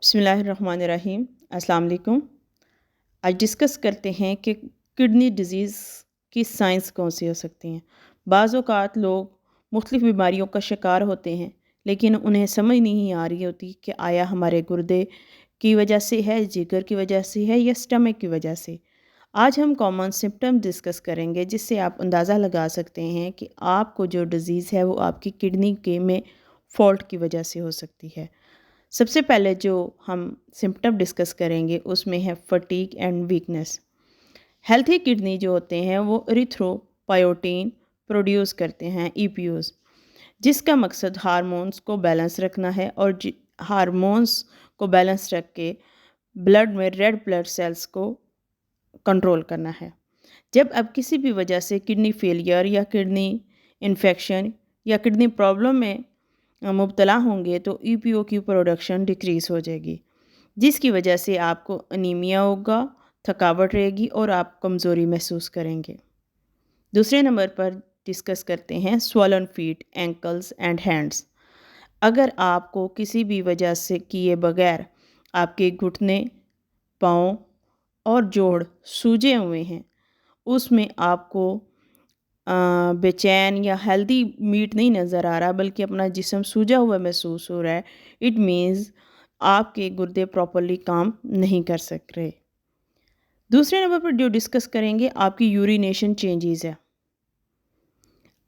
बिस्मिल्लाहिर्रहमानिर्रहीम। अस्सलाम वालेकुम। आज डिस्कस करते हैं कि किडनी डिज़ीज़ की साइंस कौन सी हो सकती हैं। बाज़ औक़ात लोग मुख्तलिफ़ बीमारियों का शिकार होते हैं, लेकिन उन्हें समझ नहीं आ रही होती कि आया हमारे गुर्दे की वजह से है, जिगर की वजह से है या स्टमक की वजह से। आज हम कॉमन सिम्पटम डिस्कस करेंगे, जिससे आप अंदाज़ा लगा सकते हैं कि आपको जो डिज़ीज़ है वो आपकी किडनी के में फ़ॉल्ट की वजह से हो सकती है। सबसे पहले जो हम सिम्पटम डिस्कस करेंगे उसमें है fatigue and weakness. Healthy kidney जो होते हैं वो इरिथ्रोपोएटिन प्रोड्यूस करते हैं, ईपीओज, जिसका मकसद हार्मोन्स को बैलेंस रखना है और हार्मोन्स को बैलेंस रख के ब्लड में रेड ब्लड सेल्स को कंट्रोल करना है। जब अब किसी भी वजह से किडनी फेलियर या किडनी इन्फेक्शन या किडनी प्रॉब्लम में मुब्तला होंगे तो ईपीओ की प्रोडक्शन डिक्रीज़ हो जाएगी, जिसकी वजह से आपको अनीमिया होगा, थकावट रहेगी और आप कमज़ोरी महसूस करेंगे। दूसरे नंबर पर डिस्कस करते हैं swollen feet, ankles and hands. अगर आपको किसी भी वजह से किए बगैर आपके घुटने, पाँव और जोड़ सूजे हुए हैं, उसमें आपको बेचैन या हेल्दी मीट नहीं नज़र आ रहा, बल्कि अपना जिस्म सूजा हुआ महसूस हो रहा है, इट मीन्स आपके गुर्दे प्रॉपरली काम नहीं कर सक रहे। दूसरे नंबर पर जो डिस्कस करेंगे आपकी यूरिनेशन चेंजेस है।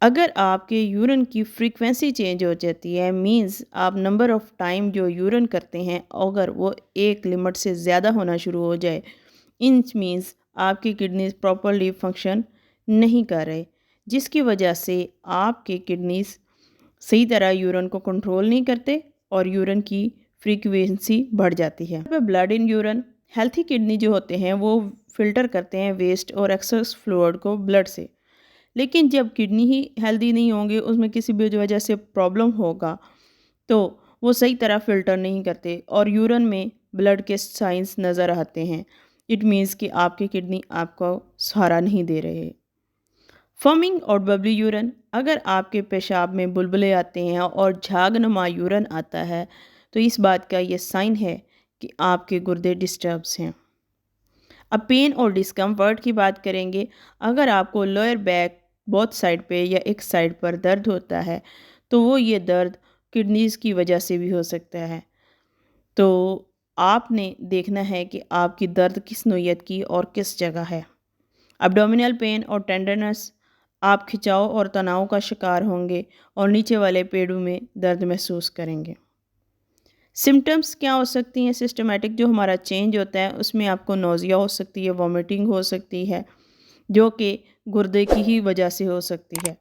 अगर आपके यूरिन की फ्रीक्वेंसी चेंज हो जाती है, मीन्स आप नंबर ऑफ़ टाइम जो यूरिन करते हैं अगर वो एक लिमिट से ज़्यादा होना शुरू हो जाए, इन मीन्स आपकी किडनीज प्रॉपरली फंक्शन नहीं कर रहे, जिसकी वजह से आपके किडनीज सही तरह यूरिन को कंट्रोल नहीं करते और यूरिन की फ्रीक्वेंसी बढ़ जाती है। Blood in urine, healthy kidney जो होते हैं वो फिल्टर करते हैं वेस्ट और एक्सेस फ्लूइड को ब्लड से, लेकिन जब किडनी ही हेल्दी नहीं होंगे, उसमें किसी भी वजह से प्रॉब्लम होगा तो वो सही तरह फ़िल्टर नहीं करते और यूरिन में ब्लड के साइंस नज़र आते हैं। इट मीन्स कि आपकी किडनी आपको सहारा नहीं दे रहे। फॉर्मिंग और बबली यूरिन, अगर आपके पेशाब में बुलबुले आते हैं और झागनुमा यूरिन आता है तो इस बात का ये साइन है कि आपके गुर्दे डिस्टर्ब्स हैं। अब पेन और डिस्कम्फर्ट की बात करेंगे। अगर आपको लोअर बैक बोथ साइड पे या एक साइड पर दर्द होता है तो वो ये दर्द किडनीज़ की वजह से भी हो सकता है। तो आपने देखना है कि आपकी दर्द किस नोयत की और किस जगह है। एब्डोमिनल पेन और टेंडरनेस, आप खिंचाव और तनाव का शिकार होंगे और नीचे वाले पेड़ों में दर्द महसूस करेंगे। सिम्टम्स क्या हो सकती हैं सिस्टमेटिक जो हमारा चेंज होता है, उसमें आपको नोज़िया हो सकती है, वॉमिटिंग हो सकती है, जो कि गुर्दे की ही वजह से हो सकती है।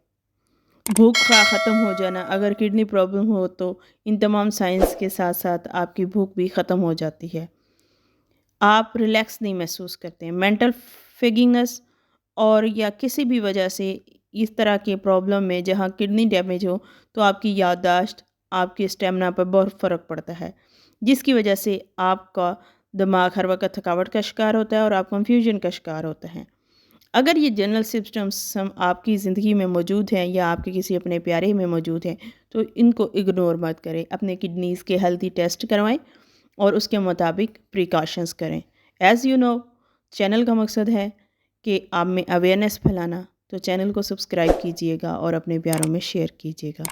भूख का ख़त्म हो जाना, अगर किडनी प्रॉब्लम हो तो इन तमाम साइंस के साथ साथ आपकी भूख भी ख़त्म हो जाती है। आप रिलैक्स नहीं महसूस करते हैं। मेंटल फेगिंगनेस और या किसी भी वजह से इस तरह के प्रॉब्लम में जहाँ किडनी डैमेज हो तो आपकी याददाश्त, आपके स्टेमिना पर बहुत फ़र्क पड़ता है, जिसकी वजह से आपका दिमाग हर वक्त थकावट का शिकार होता है और आप कंफ्यूजन का शिकार होते हैं। अगर ये जनरल सिम्पटम्स हम आपकी ज़िंदगी में मौजूद हैं या आपके किसी अपने प्यारे में मौजूद हैं तो इनको इग्नोर मत करें। अपने किडनीज़ के हेल्दी टेस्ट करवाएं और उसके मुताबिक प्रिकॉशंस करें। एज़ यू नो, चैनल का मकसद है कि आप में अवेयरनेस फैलाना, तो चैनल को सब्सक्राइब कीजिएगा और अपने प्यारों में शेयर कीजिएगा।